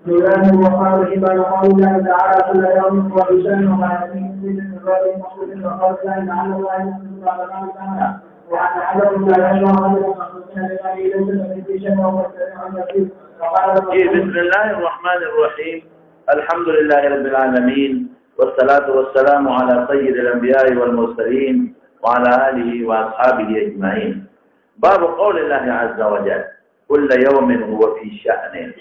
بسم الله الرحمن الرحيم قال الله تعالى كل يوم هو بشأن وما يأتيهم من غير مخلوق وقال الله لعل الله يحمد على ما تعالى وعن عدم لا يشرع على المخلوقين لغير ليس في شيء وهو السميع البصير. بسم الله الرحمن الرحيم الحمد لله رب العالمين والصلاة والسلام على سيد الأنبياء والمرسلين وعلى آله وأصحابه أجمعين. باب قول الله عز وجل كل يوم هو في شأن.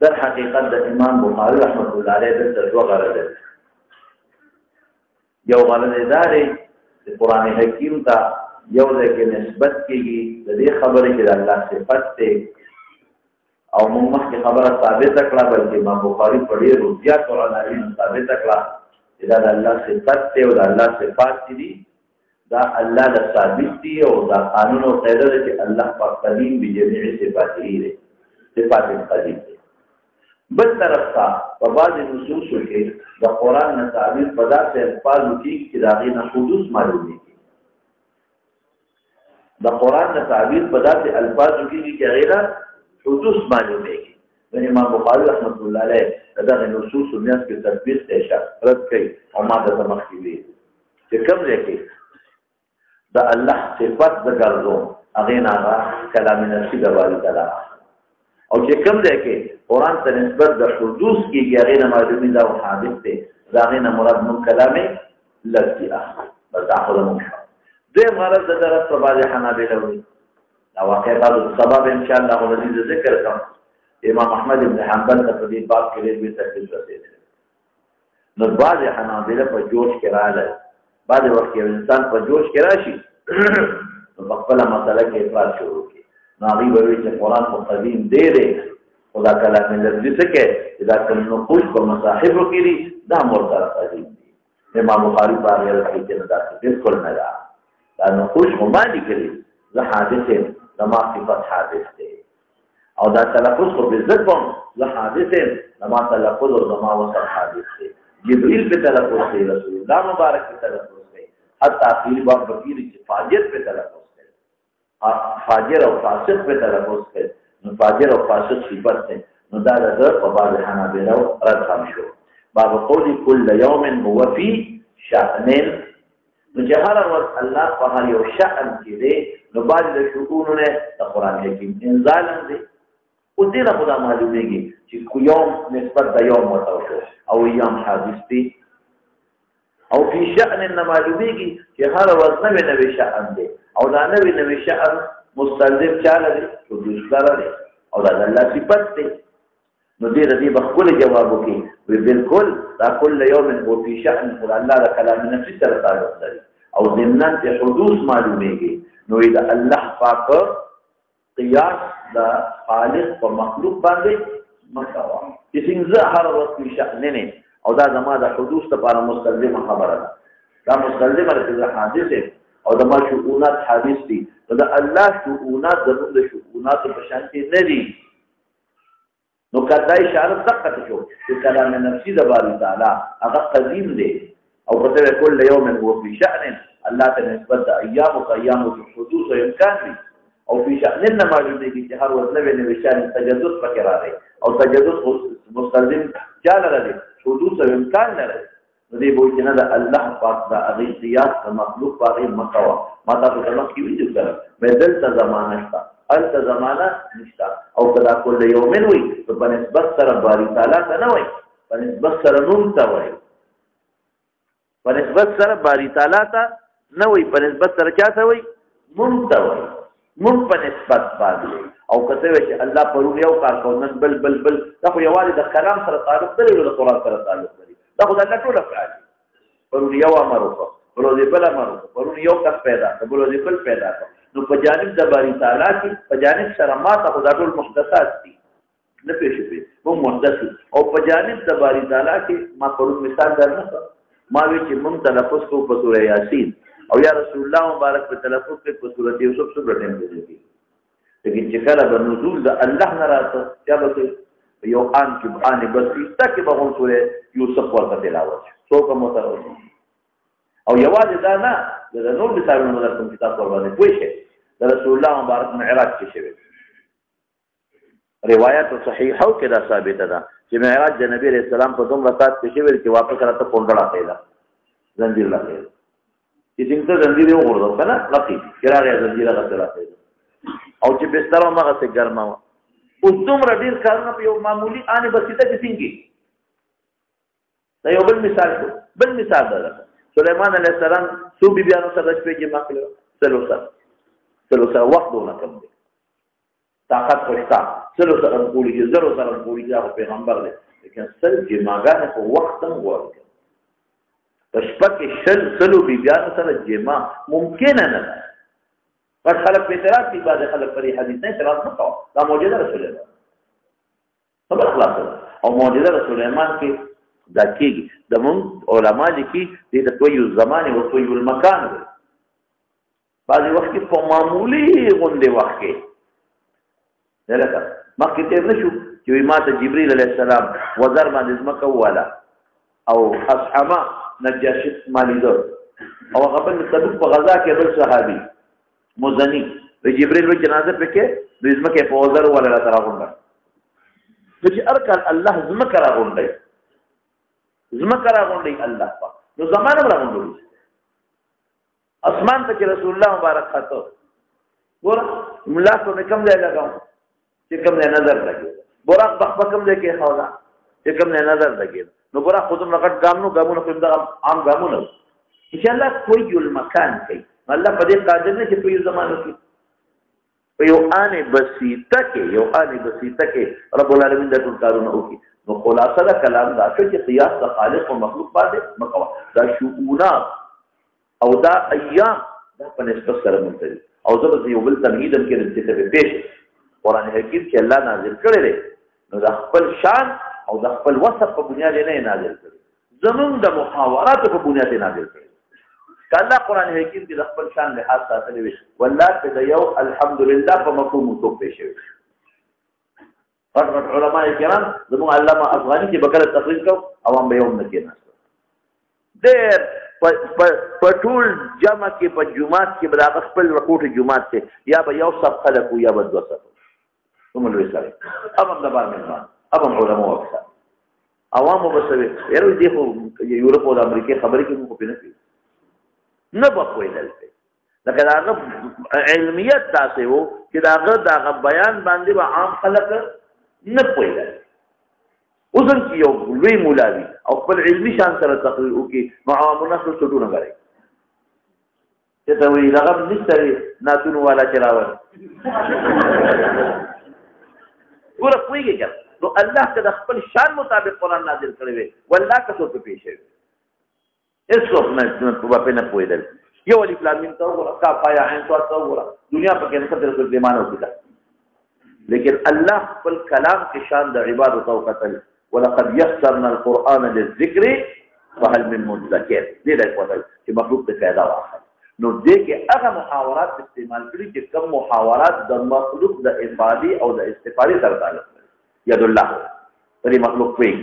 در حقیقت د امام بخاری رحمت الله علیه د دوه غرض یو غرض دی د قران حکیم ته یو ځکه نسبت کیږي د دې خبرې چې د الله صفات ته او موږ مخکې خبره ثابت کړه بلکې امام بخاری په ډېر زیات قران ثابت کړه چې دا د الله صفات ته او د الله صفات دي دا الله د ثابت دي او دا قانون او قاعده ده چې الله پاک قدیم بجميع صفاته دی صفات قدیم بل طرف تا په بعض نصوصو کې د قران نه تعبیر په داسې الفاظو کې چې د هغې نه حدوث معلومېږي د قران نه تعبیر په داسې الفاظو کې چې هغې نه حدوث معلومېږي نو امام بخاري رحمت الله علیه د دغې نصوصو میانځ کې تطبیق ته اشاره کوي او ما درته مخکې ویلي چې کوم ځای کې د الله صفت ذکر ځو هغې نه هغه کلام نفسي د باري تعالی او چې کوم ځای کې قرآن ته نسبت د حدوث کېږي هغې نه معلومي دا حادث دی د هغې نه مراد مونږ کلام لفظي اخلو بس دا خو زموږ شو دویم غرض د درس په بعضې حنابله وایي دا واقع بعضو سبب انشاءالله خو د دې ذکر کوم امام احمد بن حنبل ته په دې باب کې ډېر بې تکلیف رسېدلی نو بعضې حنابله په جوش کې راغلی بعضې وخت یو انسان په جوش کې راشي نو په خپله مسله کې افراط شروع کړي نو هغوی به وایي چې قرآن خو قدیم دی خو دا کلام لفظي څه کې چې دا کوم نقوش په مصاحفو کې دي دا هم ورسره قدیم دي امام بخاري په هغې رسوي چې نه داسې بالکل نه ده دا نقوش خو ما لیکلي زه حادث یم زما صفت حادث دی او دا تلفظ خو بزد بم زه حادث یم زما تلفظ او زما وصف حادث دی جبریل په تلفظ دی رسول الله مبارک په تلفظ دی حتی آخري باب بکیری چې فاجر په تلفظ دی فاجر او فاسق په تلفظ دی نو فاجر او فاسق صفت دی نو دا د په بعض حنابلو رد هم شو باب قول كل يوم هو في شأن نو چې هره ورځ الله په هر یو شأن کې دی نو بعض د شؤونونه د قرآن حکیم انزال هم دی اوس دې نه خو دا معلومېږي چې یوم نسبت د یوم ورته وشو او ایام حادث دی او فی شأن نه معلومېږي چې هره ورځ نوی نوی شأن دی او دا نوی نوی شأن مستلزم چاله دی حدوث لره دی او دا د الله صفت دی نو دې د دې به ښکلی جواب وکړي وی بالکل دا کل یوم هو فی شأن خو د الله د کلام نفسي سره تعلق لري او ضمناً چې حدوث معلومېږي نو د الله پاک قیاس د خالق په مخلوق باندې مه کوه چې څنګه هره ورځ فی شأن نه او دا زما د حدوث لپاره مستلزمه خبره ده دا مستلزمه ده چې حادث او زما شؤونات حادث دي نو د الله شؤونات زموږ د شؤوناتو په شان کې نه دي نو کدا اشاره دقت شو چې کلام نفسي د باري تعالی هغه قدیم دی او کته کل یوم هو فی شأن الله ته نسبت د ایام او قیام او حدوث او امکان دي او فی شأن نه معلوم دی چې هر ورځ نوې نوې شان تجدد پکې راځي او تجدد مستلزم چا لري حدوث او امکان لري نو دې وایي چې نه د الله پاک د هغې قیاس د مخلوق په هغې مه کوه ما تاسو ته مخکې ویلي سره مې دلته زمانه شته هلته زمانه نشته او که دا کل یومن وي نو په نسبت سره باري تعالی ته نه وایي په نسبت سره نوم ته وایي په نسبت سره باري تعالی ته نه وایي په نسبت سره چا ته وایي مونږ ته وایي مونږ په نسبت باندې او که څه وایي چې الله پرون یو کار کوو نن بل بل بل دا خو یوازې د کلام سره تعلق لري او د قرآن سره تعلق لري دا خو د الله ټول افعال دي پرون یو امر وکړو بل ورځې بل امر وکړو پرون یو کس پیدا کړ بل ورځې بل پیدا کړ نو په جانب د باري تعالی کې په جانب سره ما ته خو دا ټول محدثات دي نه پېښې موږ محدث او په جانب د باري تعالی کې ما پرون مثال درنه ما وی چې مونږ تلفظ کوو په سوره یاسین او یا رسول الله مبارک په تلفظ کې په سوره یوسف څومره ټیم دی لیکن چې کله به نزول د الله نه راته یا به یو آن کې باندې بس تک به هم سوره یوسف ورته تلاوت څوک مو ته او یوازې دا نه د نور مثالونه در کوم کتاب ور باندې پوه شئ د رسول الله مبارک معراج کې شوی روایت صحیحه کې دا ثابته ده چې معراج د نبی رسول الله په دوم رکعات کې شوی چې واپس راته پونډړه پیدا زنجیر لا پیدا چې څنګه زنجیر یو ورته کنه لقي کراغه زنجیر راته راځي او چې بستر ما غسه ګرمه اوس دومره ډیر کارونه په یو معمولی انې بسیطه کې څنګه دا یو بل مثال ده سليمان عليه السلام سو بیانو سره شپې کې مخلو سره وخت دونه کم دی طاقت پښتا سره پوری کې زرو سره پوری کې پیغمبر دی لیکن سل جماګانه په وخت هم ورته پښپا کې سلو بیانو سره جما ممکن نه ده پر خلق په اعتراض کې بعد خلق پر حدیث نه اعتراض وکاو دا معجزه رسول الله خبر خلاص او معجزه رسول الله کې دا کېږي د مونږ علما لیکي د توي الزمان او توي المکان بعضې وخت کې په معمولي غوندې وخت کې لکه مخکې تېر نه شو چې ما ته جبریل علیه السلام وزر باندې ځمکه وواله او اصحابه نجاشي مالیده او هغه بل تبوک په غزا کې بل صحابي مزني د جبريل وجه جنازه پکې د ځمکه په وزر ولا را راغونډه چې ارکل الله ځمکه راغونډه الله پاک نو زمانه راغونډه اسمان ته چې رسول الله مبارک خاطر ګور ملا په کم ځای لګاو چې کم نه نظر لګي براق بخ کم ځای کې خودا چې کم نه نظر لګي نو براق خودم لغت ګامونو په دغه عام ګامونو ان شاء الله کوئی المکان کوي الله په دې قادر نه چې په یو زمانه کې په یو انې بسيطه کې رب العالمین د ټول کارونه وکړي نو خلاصه دا کلام دا چې قیاس د خالق او مخلوق باندې مکوا دا شؤونات او دا ایام دا په نسبت سره منتظر او زه به یو بل تمهید هم کې چې ته پیش قرآن حکیم چې الله نازل کړی دی نو د خپل شان او د خپل وصف په بنیاد نه نازل کړی زمونږ د محاورات په بنیاد نازل کړی کله قرآن حکیم کې د خپل شان لحاظ ساتلی وي والله چې د یو الحمدلله په مفهوم تو پیښ وي فرق علماء کرام زموږ علامه افغاني چې بکره تقریر کو عوام به یوم نه کېناست ډېر په ټول جمع کې په جمعات کې به د خپل رکوټ جمعات کې یا به یو صف خلک یا به دوه صف ثم لوي سره ابم د بار مېلمان ابم علماء اکثر عوامو بسوي یره دې خو یورپ او امریکا خبرې کې مو په نه کوي نه به کویدل لکه داغه علمیت تاسو وو چې داغه بیان باندې به عام خلک نه کویدل اوسن کې یو لوی مولاوی او خپل علمي شان سره تقریر وکي معاملونه څه غړي چې ته وی لغب نشته ناتون والا چراول ګوره کویږي نو الله که د خپل شان مطابق قرآن نازل کړی وي والله که څوک پیښ وي هیڅوک نه په نه پوهېدل یو الف لام میم ته وګوره کاف یا عین صاد ته وګوره دنیا په کې نه څه د ایمان او کتاب لیکن الله خپل کلام کې شان د عبادت او قتل ولقد يسرنا القرآن للذكر فهل من مدكر دې د قتل چې مخلوق ته پیدا واخلي نو دې کې هغه محاورات استعمال کړي چې کوم محاورات د مخلوق د افادي او د استفادې سره تعلق لري ید الله پرې مخلوق وي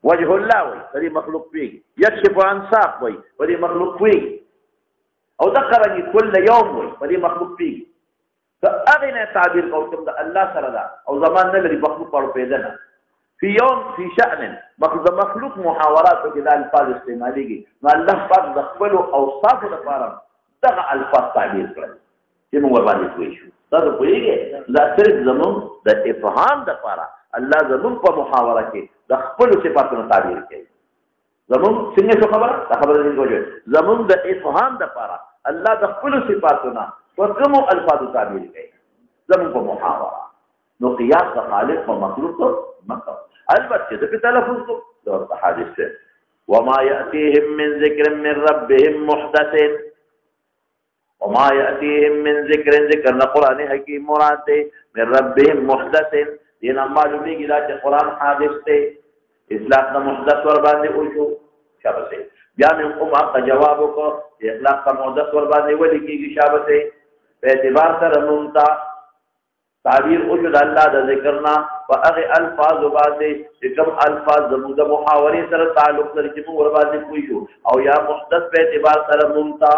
وجه الله وي پرې مخلوق وي يكشف عن ساق وي پرې مخلوق وي او ذكرني كل يوم وي پرې مخلوق وي فاغنى تعبير قولكم ده الله سره ده او زمان نه لري مخلوق پر پیدا نه في يوم في شأن مخلوق محاورات کې د الفاظ استعماليږي نو الله پاک د خپل اوصاف لپاره دغه الفاظ تعبیر کړل چې موږ باندې کوی شو دا ته کویږي دا صرف زمون د افهام لپاره الله زمون په محاوره کې د خپل صفاتونو تعبیر کوي زمون څنګه خبره دې کوي زمون د افهام لپاره الله د خپل صفاتونو په کوم الفاظ تعبیر کوي زمون په محاوره نو قیاس خالق او مخلوق مکه البته د تلفظ د حدیث وما ياتيهم من ذكر من ربهم محدث وما ياتيهم من ذكر القران حکیم مراد ده من ربهم محدث دین معلومیږي چې قران حادث ده اطلاق د محدث ور باندې وشو شابه بیا موږ هغه جواب وکړو اطلاق د محدث ور باندې ولې کېږي شابه په اعتبار سره مونږ تعبیر او د الله د ذکرنا په هغه الفاظ باندې چې کوم الفاظ زموږ د محاورې سره تعلق لري چې موږ ور باندې کوی شو او یا محدث په اعتبار سره ممتا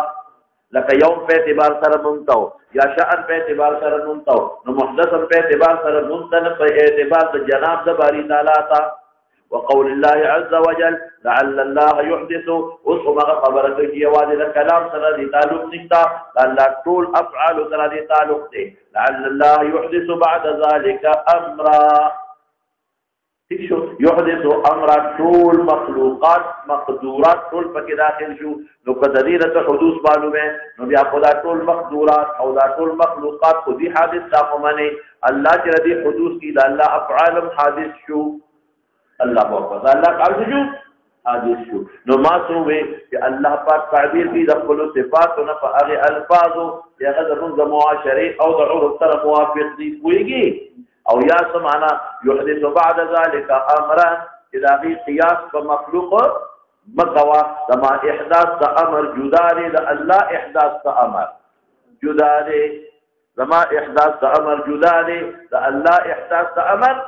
لکه یوم په اعتبار سره ممتا یا شأن په اعتبار سره ممتا نو محدث په اعتبار سره ممتا په اعتبار د جناب د باری تعالی تا وقول الله عز وجل لعل الله يحدث وصمغ خبرك في وادي الكلام سره دي تعلق نشتا الله طول افعال سره دي تعلق دي لعل الله يحدث بعد ذلك امرا يحدث امرا طول مخلوقات مقدورات طول پکې داخل شو نو قدرته حدوث معلومه نو بیا خدا طول مقدورات او دا طول مخلوقات خو دي حادث تامنه الله چې دي حدوث کی دا الله افعال حادث شو الله اکبر الله قال شو حادث شو نو ما سوې چې الله پاک تعبیر دي د خپل صفات او په هغه الفاظ چې هغه د معاشري او د عرف سره موافق دي ويږي او یا سمعنا يحدث بعد ذلك امرا اذا في قياس بمخلوق مقوا كما احداث امر جدا دي الله احداث امر جدا دي كما احداث امر جدا دي الله احداث امر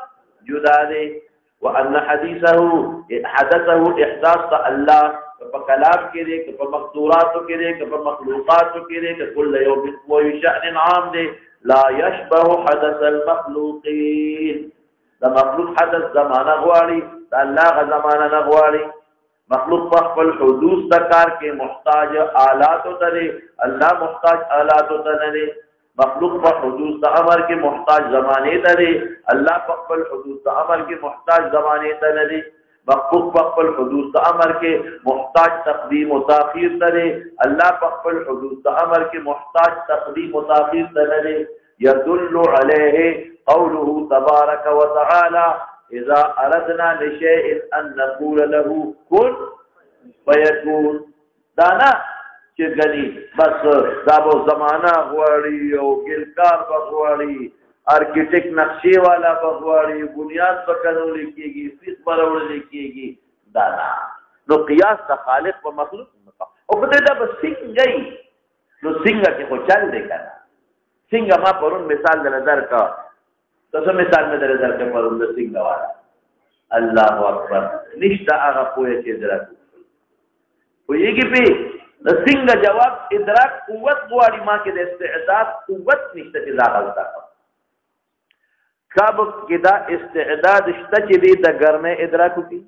جدا دي وان حديثه حدثه احداث الله فكلام كده فمقدورات كده فمخلوقات كده كل يوم ويشأن عام دي لا يشبه حدث المخلوقين ده مخلوق حدث زمانه غواري ده الله زمانه نغواري مخلوق فخل حدوث تکار کے محتاج آلات تلے اللہ محتاج آلات تلے مخلوق پر حدوث امر کے محتاج زمانے تلے اللہ فخل حدوث امر کے محتاج زمانے تلے مخلوق فخل حدوث امر کے محتاج تقدیم و تاخیر تلے اللہ فخل حدوث امر کے محتاج تقدیم و تاخیر تلے يدل عليه قوله تبارك وتعالى اذا اردنا لشيء ان نقول له كن فيكون دانا چې غني بس دا به زمانہ غواړي او ګلکار بغواړي ارکیټیک نقشې والا بغواړي بنیاد پکړول کېږي فیس برول کېږي دانا نو قیاس د خالق په مخلوق او په دې دا بس څنګه نو څنګه کې خو چل دی کنه څنګه ما پرون مثال د نظر کا تاسو مثال مې در نظر کې پرون د څنګه والا الله اکبر نشته هغه پوهه چې درک ویږي په د څنګه جواب ادراک قوت غواړي ما کې د استعداد قوت نشته چې دا غلطه کب کې دا استعداد شته چې دې د ګرمه ادراک وکړي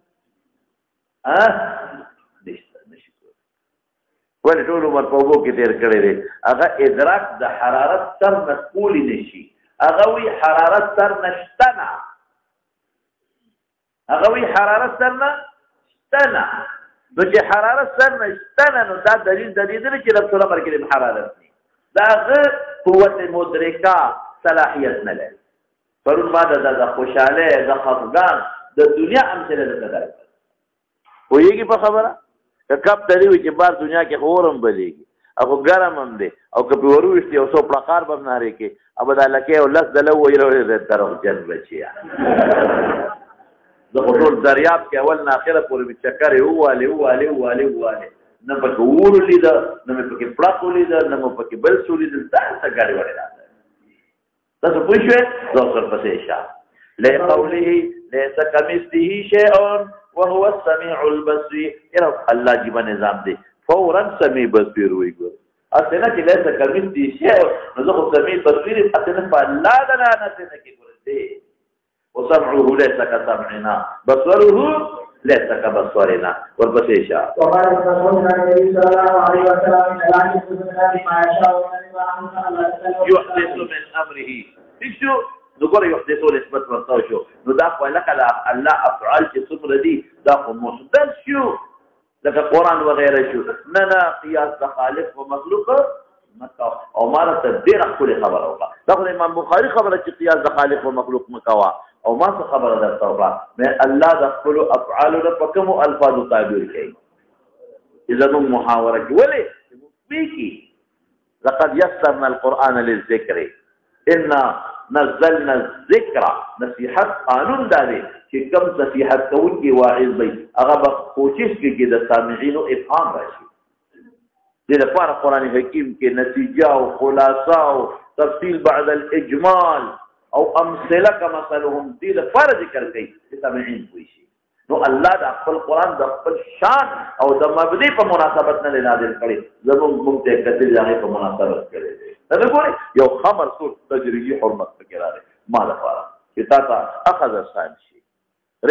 نشته ولې ټول عمر په وګو کې تیر کړی دی هغه ادراک د حرارت تر مسئول نشي هغه وی حرارت تر نشتنه هغه وی حرارت تر نشتنه نو چې حرارت تر نشتنه نو دا دلیل چې رسول الله کې حرارت نه دا قوت مدرکه صلاحیت نه لري پرون ما د خوشاله د خفګان د دنیا امثله ده ویږي په خبره کب تری وي چې بار دنیا کې خورم بلیږي او ګرم هم دی او کپی وروشتي او سو پرقار به نه ریکي اب دا لکه او لس دلو ویلو تر جن بچیا د ټول دریاب کې اول نه اخره پورې چکر واله نه پکې ورو لید نه پکې پړقو لید نه پکې بل سولید تاسو غاړي وړه تاسو پوښښ دوسر پسې ښه لقوله ليس كمثله شيء وهو السميع البصير یره الله جیبه نظام دی فورا سميع بصير وي ګور اسنه چې ليس كمثله شيء نو زه سميع بصير اسنه فالله دنا نه کې ګور دی وسمعه ليس كسمعنا بصره ليس كبصرنا ورپسې ښه وقال رسول الله صلى الله عليه وسلم لا يحدث ما يشاء يحدث من امره شو نقول يحدثوا نسبت ورطاو شو نو دا خو لك الله افعال چې څومره دي دا خو محدث شو لکه قران وغيرها شو نه قياس د خالق او مخلوق مکا او ماره تدبیر خپل خبره وکړه دا خو امام بخاری خبره چې قياس د خالق او مخلوق مکوا او ما څه خبره درته وکړه مې الله د خپل افعال له پکمو الفاظ تعبیر کوي اذا نو محاوره ولې بيكي لقد يسرنا القران للذكر ان نزلنا الذکر نصیحت قانون داري چې کوم نصیحت کوونکی واعظ وي هغه به کوشش کوي د سامعینو افهام راشي د لپاره قران حکیم کې نتیجه او خلاصه او تفصیل بعد الاجمال او امثله كمثلهم دي لپاره ذکر کوي چې سامعين کوي شي نو الله د خپل قران د خپل شان او د مبدي په مناسبت نه نازل کړي زموږ موږ ته کتل ځای په مناسبت کړي دا وګورئ یو خمر څو تجربي حرمت پکې راځي مال لپاره چې تا اخذ صاحب شي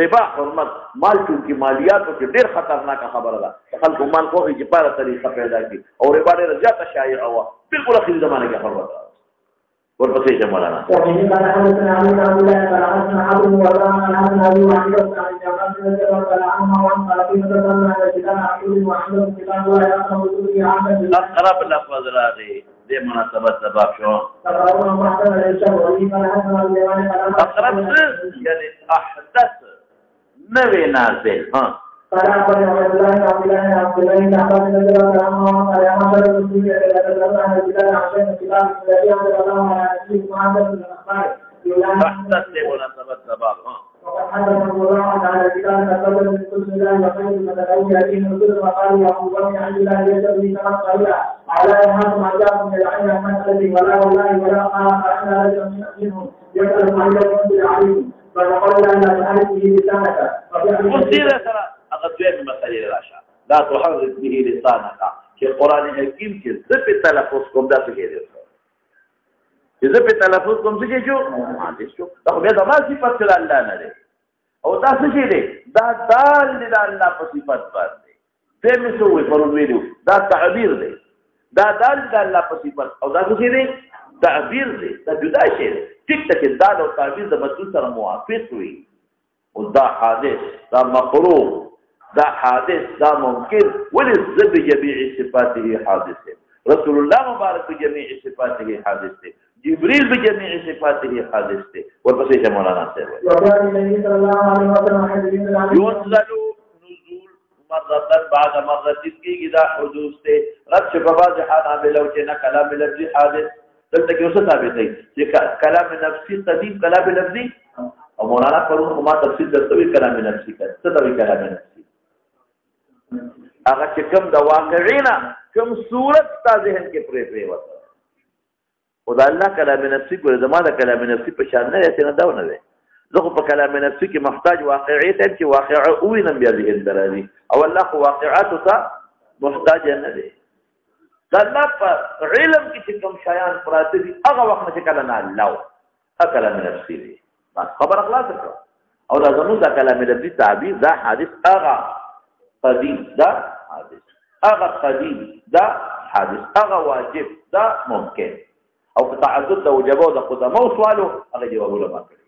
ربا حرمت مال چونکی مالیاتو کې ډېر خطرناک خبره ده خلکو مال خو یې په اړه طریقه پیدا کی او ربا ډېر زیاته شایع او بالکل اخر زمانه کې حرمت ورپسې چې مولانا اقرب لفظ راځي دې مناسبت سبب شو اقرب یعنی احدث نوې نازل ها قال أخبرنا عبد الله بن عبد الله بن عبد الله بن عباس رضي الله عنهما قال يا معشر المسلمين إذا تكلمنا عن الكتاب عشان الكتاب الذي أنزل الله على نبيه محمد من الأخبار أحدث لمناسبة سبب وقد حدث الله على الكتاب تقبل من كل الله وخير المتدين فيه الكتب وقال يا أبو بكر عند الله يجب كما قال على يهاكم عجاب من العين مسألة ولا والله ولا قال فإن رجل منهم يسأل عن يوم بالعليم فنقول أن تعرف به لسانك أغذيه من مسألة الراشا لا تحرك به لسانك في القرآن الحكيم في ذب تلفظكم ده سكيده في ذب تلفظكم سكيده عنديش شو تاخد هذا ما صفات الله نده او ده سكيده ده دال لله الله بصفات باندې ده مسوي فرض ویلو ده تعبير ده ده دال لله الله بصفات او ده سكيده تعبير ده ده جدا شيء ټیک ته دال او تعبير د مطلوب سره موافق وي او دا حادث دا مقروء دا حادث دا ممكن وللذب بجميع صفاته حادث رسول الله مبارك بجميع صفاته حادث جبريل بجميع صفاته حادث والبسيط مولانا صاحب ينزل نزول مرة بعد مرة کی دا حدوث ته رد شباب حنابلة او چې کلام لفظي حادث دلته کې اوسه ثابت دی چې کلام نفسي قديم کلام لفظي او مولانا پرون ما تفصیل درته کلام نفسي کړه څه دا کلام نفسي هغه چې کوم د واقعینا کوم صورت تا ذهن کې پرې وته او دا الله کلام نفسي ګور زماده کلام نفسي په شان نه یې نه داونه دی زه په کلام نفسي کې محتاج واقعیت چې واقعه او نه بیا ذهن درالي او الله خو واقعات ته محتاج نه دی دا الله په علم کې چې کوم شیان پراته دي هغه وخت چې کله نه الله کلام نفسي دی خبر خلاص کړه او دا زموږ د کلام نفسي تعبیر دا حادث هغه قديم دا حادث اغا قديم دا حادث اغا واجب دا ممكن او تعدد دا وجبه دا قدمه سوالو اغا جوابه لما كده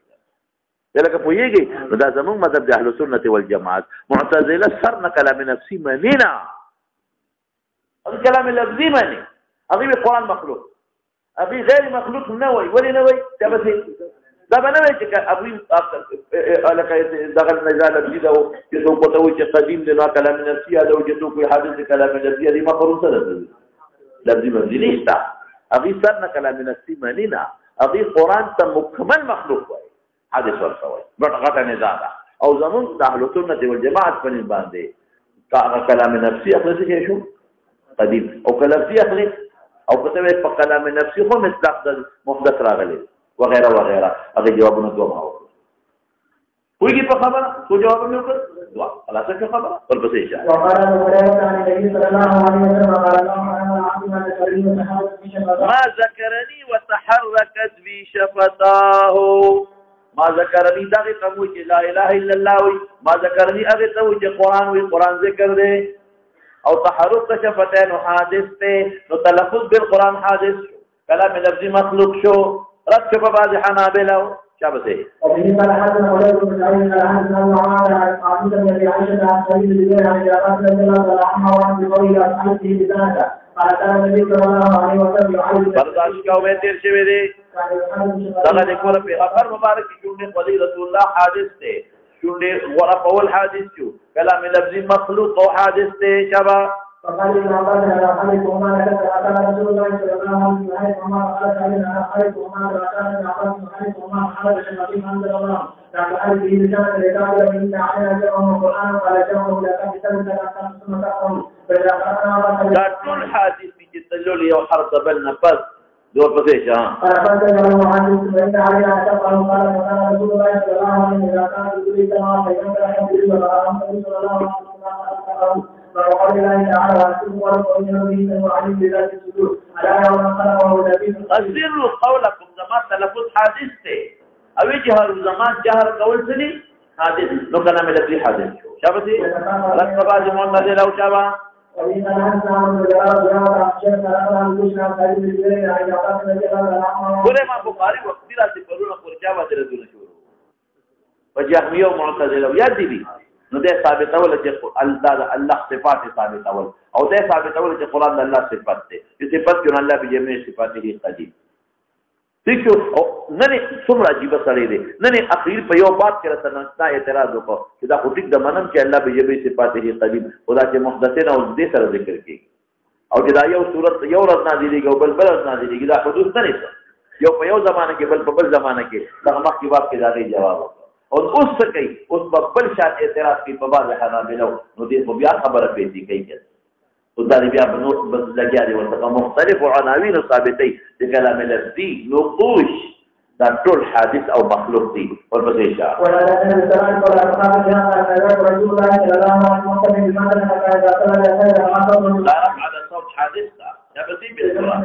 لکه پوهیږي نو دا زموږ مذهب د اهل سنت والجماعت معتزله سرنا کلام نفسي منینا او کلام لفظي منی هغه قرآن مخلوق هغه غیر مخلوق نه وای ولی نه وای دا بس دا بنوي چې ابوي الکه دغه نزال دي دا چې څوک ته وي چې قديم دی نو کلام نفسي دا چې څوک وي حادث کلام نفسي دی ما پرون سره دی لفظي مبني نشته هغه سرنا کلام نفسي منینا هغه قرآن ته مکمل مخلوق وای حادث ورسوي بټغه نه زاده او زمون د اهل سنت والجماعت په نسبت باندې کلام نفسي اخلاص کې شو قديم او کلام نفسي اخلاص او کته په کلام نفسي خو مستقبل محدث راغلي وغيرها وغيرها هذا جوابنا دوما هو ويجي في خبر شو جواب منه كده على اساس خبر قل بس ايش وقال ابو عن النبي صلى الله عليه وسلم قال ما ذكرني وتحركت بي شفتاه ما ذكرني دغه کوم چې لا اله الا الله ما ذكرني هغه ته چې قران ذکر دی او تحرك شفتين حادث ته نو تلفظ بالقران حادث كلام لفظي مخلوق شو رد شباب بعض حنابلة شابسه وبه قال حدثنا وليد بن سعيد قال حدثنا معاذ عن ابي عائشه عن سعيد بن جبير عن جابر رضي الله عنه وعن بقول اصحابه بذلك قال كان النبي صلى الله عليه وسلم يعلم برداشت کا وے تیر شوی دی دغه د کور په اخر مبارک جوړه قضیه رسول الله حادث ته جوړه ورا اول حادث شو کلام لفظي مخلوق او حادث ته شبا فقال ابن عباس على خالق وما لك أتى رسول الله صلى الله عليه وسلم وما قال علينا خالق وما أتى ابن عباس خالق وما حدث النبي أنزل الله قال هل به لسان رجال من علينا جمع القرآن قال جمع لك بسبب ثم تقوم دا ټول حادث چې تلل یو حرف بل نفس دو پسې شه فرفض له محدث بين عليها تقال قال وكان رسول الله صلى الله عليه وسلم اذا كان يريد ما فينكر الحمد لله صلى الله عليه وسلم فقال الله تعالى واكتب ولكم به وعلي بذات الصدور الا يوم خلقه الذي اصروا قولكم زمان تلفظ حادث ته او جهر زمان جهر قول سني حادث نو کلام لفظي حادث شو شابتي رکبا جمون نظر او شابا ومن الانسان وجاء عشان كلام الكشنا قال لي يا قاسم ګوره ما بخاري وختي راځي پرونه پرچا باندې رسول شو وجهميه او معتزله یاد دي نو ده ثابتول چې الله صفات ثابتول او ده ثابتول چې قران د الله صفات دي چې صفات کې الله به جميع صفاته قديم دیکھو نه نه څومره عجیب سره دي نه نه اخیر په یو بات کې راځنه اعتراض وکړو چې دا خو ټیک د منم چې الله به جميع صفاته قديم خدا چې محدثین او دې سره ذکر کوي او چې دا یو صورت یو ورځ نازلېږي او بل ورځ نازلېږي دا حدود نه نشته یو په یو زمانه کې بل په بل زمانه کې دا مخکې باب کې دا جواب او اوس څه کوي اوس په بل شات اعتراض کوي په بعض حنابلو نو دې په بیا خبره پیږي کوي او دا بیا په نو بس لګیا دي ورته مختلف عناوین ثابتې د کلام لفظي نقوش دا ټول حادث او مخلوق دي ورپسې اشاره ولا تنسى الصلاه ولا تقام بها رسول الله صلى الله عليه وسلم بمثل حتى اذا طلع الخير لا رفع الصوت حادث ده بسيط بالقران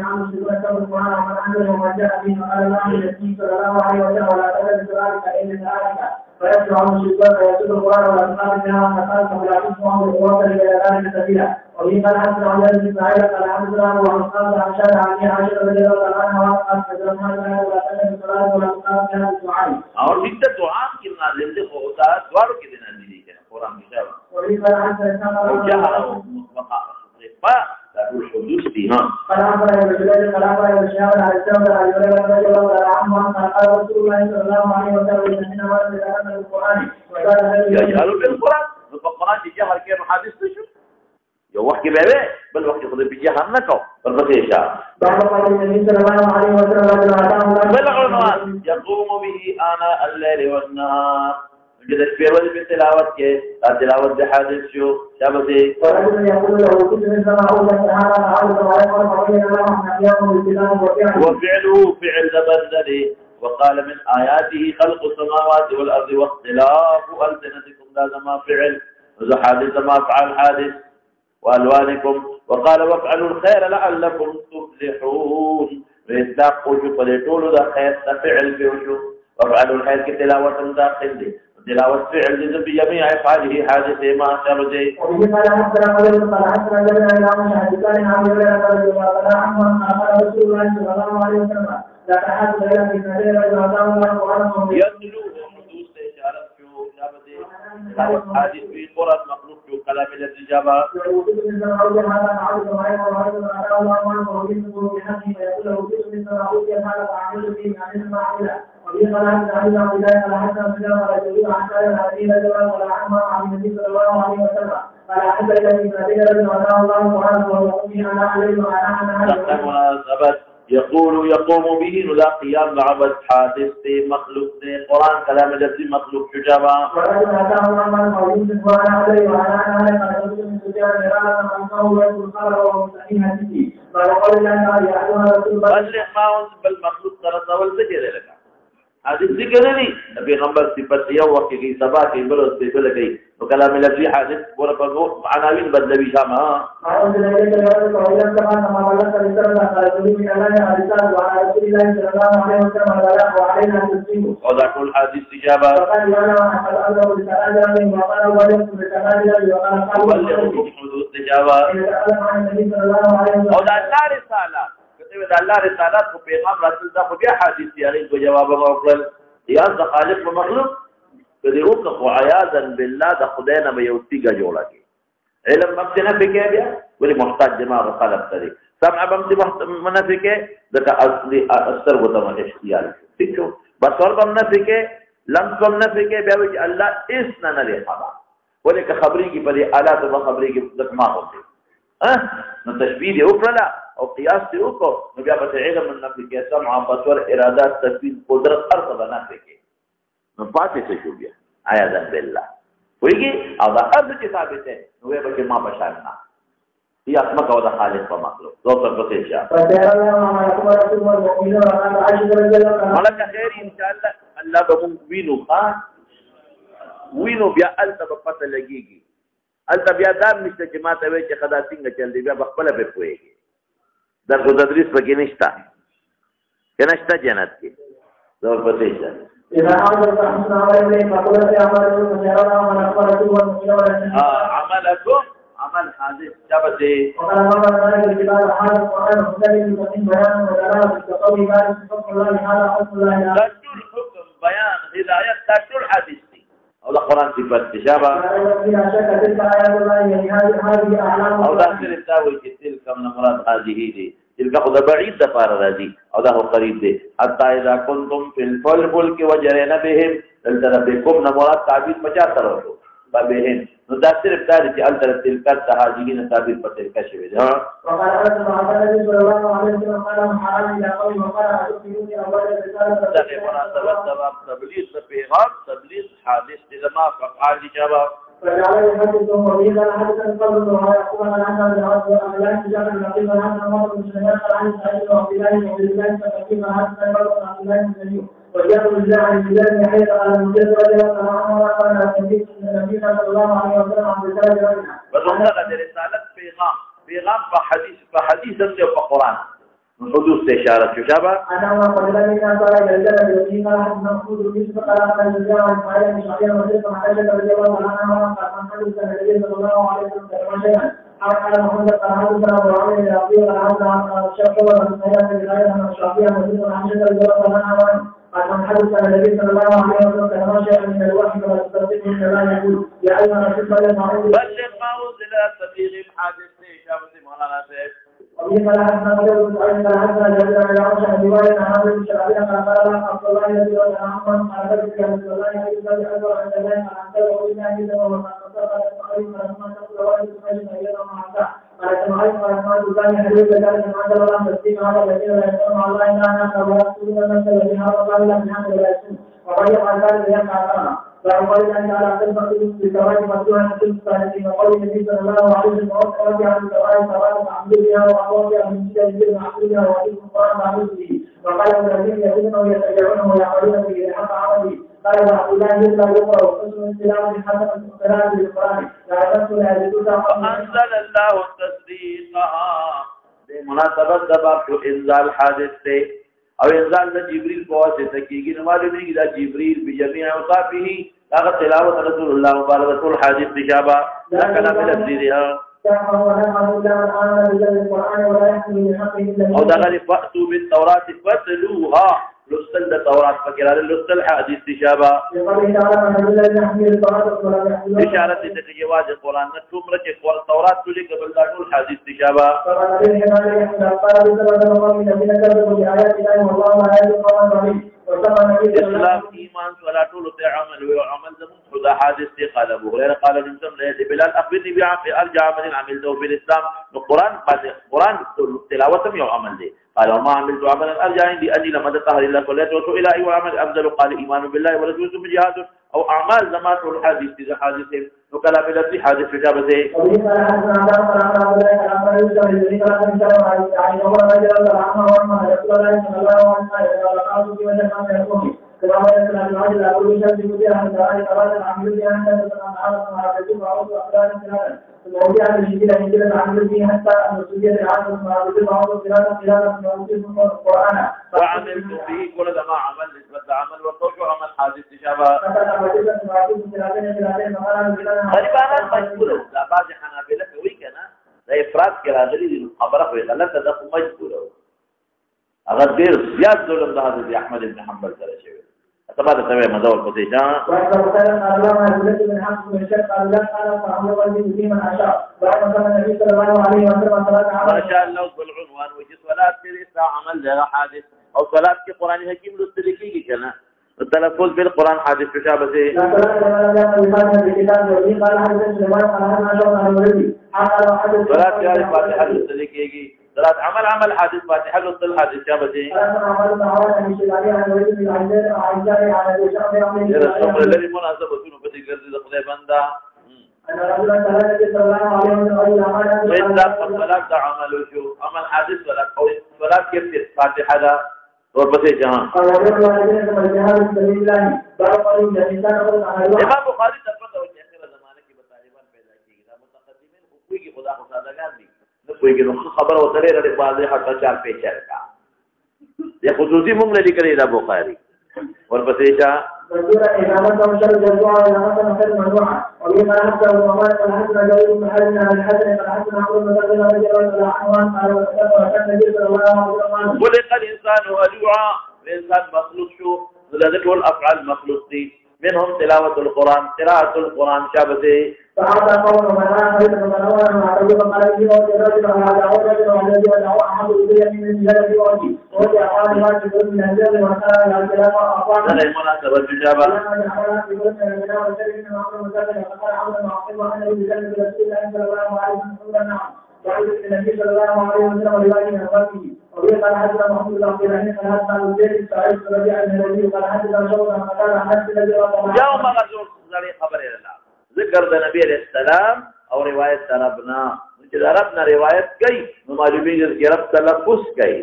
فيسمع الشيطان فيسد القران والاسماء منها فقال فلا تسمعوا بالقوه الى ذلك سبيلا وفي قال حسن عن ابن اسماعيل قال حمد الله واصحاب عشان علي عائشه رضي الله عنها وقال فجرنا ولا تنسى الصلاه ولا تقام بها الدعاء اور دې دعا کې نازل دي خو دا دوارو کې نازل دي قرآن کې وفي قال حسن او جهر او مخاطبه دا ټول حدود دي ها فلما رجل فلما يشاور على الجبل على الجبل قال رسول الله صلى الله عليه وسلم ان ما ذكرنا القران يجهلوا بالقران القران جهر کې حادث شو یو وخت به بل وخت خو به جهر نه کو ورپسې اشاره بعد النبي صلى الله عليه وسلم بالعنوان يقوم به آناء الليل والنهار جدا شپېول په تلاوت کې تلاوت د حادث شو شابه ورجل يقول له كل من سمعه تعالى وفعله فعل بدل وقال من آياته خلق السماوات والأرض واختلاف ألسنتكم لا ما فعل ذو حادث ما فعل حادث وألوانكم وقال وافعلوا الخير لعلكم تفلحون وإطلاق وجو فليتولوا ذا خير فعل في وجو وافعلوا الخير كتلاوة داخل دي تلاوة فعل جزم بجميع أفعاله حادث ما شرجي وفي قال حسن قال حسن جل إلى مشاهدان عن ولا عن رسول الله صلى الله عليه وسلم لا تحدث إلى في سبيل الله يدلو حدوث إشارة شو شابه حادث في قرآن مخلوق شو كلام الاستجابة وفي قناة عن بداية الحسن بن رجل عن سائر هذه الرجل ولا عمر عن النبي صلى الله عليه وسلم قال حتى إذا في سبيل الذي وضع الله سبحانه وتعالى على عليه وعلى يقوم به لا قيام لعبد حادث مخلوق قرآن كلام الذي مخلوق شجابا ورجل أتاه من موجود وعلى عليه وعلى قد رجل من سجاد إرادة أنه يدخل قال وهو مستحيل هديه فقال الله تعالى يا أيها الرسول بلغ ما أنزل بالمخلوق ترى والذكر لك حدیث ذکر نه دی پیغمبر صفات یو وخت کې سبا کې بل څه بل کوي نو کلام لفظي حادث ور په عناوین بدلوي شامه اعوذ بالله من الشیطان الرجیم كما ملك الرسول قال من الله حديثا وعلى رسول الله صلى الله عليه وسلم وعلينا التسليم او دا ټول حدیث استجابه فقال وانا قد اذن بالتعالى وقال ولد بالتعالى وقال حدود استجابه او دا الله رساله دا الله رسالات کو پیغام رسول دا خو بیا حدیث یې کو جواب ورکړل یا د خالق په مخلوق کدی او کو عیاذا بالله د خدای نه یو تیګه جوړه کی علم مبتنه فکې بیا ولی محتاج دماغ خلق تري سمع بمت منافقه د اصلي اثر وته اختیار ٹھیک شو بصر بمنافقه لم بمنافقه بیا وی الله اس نه نه خبر ولی که خبري کی په آلات او خبري کی دماغ ہوتے نو تشبیه دی وکړه او قیاس دی وکړو نو بیا په علم النفس کې سمع بصر ارادات تدبیر قدرت هر څه بنا کوي نو پاتې څه شو بیا عیاذ بالله ویږي او دا هر څه ثابت ده نو به ما بشارنا هي اسمك ولا خالق ومخلوق دو څه شي ملک خیر ان شاء الله الله به وینو بیا الته په پته لګيږي الته بیا دا نشته چې ما ته وایي چې خدا څنګه چل دی بیا خپل به پويږي درس او تدریس پکې نشته کنهشته جنت کې زور پته شي عملكم عمل حادث جابته حكم بيان هداية تشور حديث او القرآن صفات تشابه او داخل التاوي تلك من مراد هذه دي تلك خد بعيد دفار راضي او ده قريب دي حتى اذا كنتم في الفلك وجرينا بهم للتنبكم مراد تعبيد 50 طرفو بهم نو دا صرف دا چې التر تلکات تهاجین تعبیر په تلکا شوی دی ها وقال رسول الله صلى الله عليه وسلم قال حرام الى قوم وقال اتقوا في اول الرساله سبب تبلیغ پیغام تبلیغ حادث لما فقال جواب فجعل يحدثهم وبيقال حدثا قبل ويقول انا عن لا تجعل النبي هذا امر المسلمين عن سعيد وعبد الله وعبد الله فكيف هذا امر عبد الله النبي وجاء بالله عن بلاد حيث على المجد رجلا فنعم وقال النبي صلى الله عليه وسلم عن رسالة رجلا وضمنت رسالة پیغام فحديث انده وقرآن من حدوث اشارة شابه انا وقال لنا قال جلجل الذين نقود بسم قال عن الجزاء عن فعلا شعير وزير محاجة رضي الله عنه وقال من حدث النبي صلى الله عليه وسلم شيئا قال محمد قال حدثنا ابو عامر العقيل قال حدثنا الشيخ ومسميات الغاية من الشعبية وزير محاجة رضي الله عنه قال من حدث النبي صلى الله عليه وسلم كما شيئا من الوحي ولا تصدقه كما يقول يا ايها الرسول بلغ ما انزل تبليغ حادث شابه مولانا سيد وفي حدثنا مجد بن سعيد قال حدثنا جابر بن عائشة عن رواية عن عبد بن شعبية قال قال عبد الله الذي رضي عنه قال ذلك يا رسول الله يا ايها الذي اكبر عند الله ان انزل وإنا جدا وما تصدق التقريب فلما تقول رواية سعيد ايضا مع الله قال سمعت ورحمة الله حديث ذلك ما انزل الله تصديق هذا الذين لا يسلم على الله ان انا ويقولون من الذي هذا قال لا من هذا لا يسلم وقد يفعل ذلك يفعل فقال أن على تنبغي بثواب مفتوحة في الصالحين وقول النبي صلى الله عليه وسلم وقال عن ثواب معبودها وأقواتها من شدة معبودها وحديث القرآن معبوده وقال الذين يؤمنون ويتبعونه ويعملون به حق عمله قال عبد الله إلا يقرأ وحسن التلاوة حسن القراءة بالقرآن لا تدخل هذه وأنزل الله تصديقها بمناسبة سبب إنزال حادث او انزال د جبريل په واسطه کېږي نو معلومیږي دا جبريل بجميع اوصافه هغه تلاوت رسول الله مبارک الحديث تشابه دا کلام تفسیرها او دا غلی فاتو بالتوراة فتلوها لستل د تورات فکر لستل حديث تشابه اشاره دې ته جواز قرآن نه څومره چې تورات ټولې قبل دا ټول حديث تشابه اسلام ایمان ولا ټول ته عمل او عمل زمون خدا حادث دي قال ابو هريره قال نسم له بلال اخبرني ارجع عمل عملته في الاسلام القران قران تلاوته يوم عمل دي قال وما عملت عملا ارجع عندي اني لم اتطهر الا صلاه وسئل اي عمل افضل قال ايمان بالله ورسوله ثم جهاد او اعمال زمات الحديث اذا حادث وكلام الذي حادث في جابته الموضوع الجديد عندنا العمل فيه حتى المسؤولية العامة مع بعض القراءة القرآن وعملت فيه كل ما عمل نسبة عمل وقوش عمل حادث تشابه غريبانا مجبور لا بعض حنابلة کوي کنه دا افراد کرا دي خبره کوي غلطه ده مجبور اگر ډیر زیات ظلم ده حضرت احمد بن حنبل سره شوی تبع ته مدور پته دا ما شاء الله بالعنوان وجه صلاه کې عمل له حادث او صلاه کې قران حکیم لوستل کېږي کنه التلفظ بالقران حادث تشابه سے صلاه کې فاتحه لوستل کېږي صلاه عمل حادث فاتحه لوستل حادث تشابه سے الذي مناسبتونه په دې ګرځي د خدای بندا وإذا فالصلاة عمل وجوه عمل حادث ولا قول صلاة كيف فاتحة دا ورپسې جهان امام بخاری ته پته و چې اخره زمانه کې به طالبان پیدا کیږي دا متقدمین خو کوئی خدا خو سادهګان دي نو کوئی نو خبر وتره لري واضح حتی چار پیچر کا یا خصوصي مونږ لري کړی دا بخاری ورپسې جا رجل إمامة وشر جزوع إمامة وشر مجموعة وبه قال حتى وقال حدثنا جرير بن حازم عن الحسن قال حدثنا عمرو بن رضي الله عنه قال وكان النبي صلى الله عليه وسلم خلق الإنسان هلوعا الإنسان مخلوق شو ذلك الأفعال مخلوق دي منهم تلاوة القرآن قراءة القرآن شابته فهذا قول من لا خير من أول ما رجل قال لي وجرد على رجل والذي ودعوا أحد إليه من جلد وجهي وجاء قال ما تقول من الجلد وكان لا كلام أقوام هذا المناسبة الجابة النبي صلى الله عليه وسلم ورواية من أخوته وبه قال حدثنا محمود بن عبد الرحيم قال حدثنا الزيد سعيد بن ربيعة عن النبي قال حدثنا شعبة عن قتادة عن أنس الذي يوم غزوة خبر الله ذکر د نبی علیہ السلام او روایت ربنا چې ربنا روایت کوي نو معلومي چې رب تلفظ کوي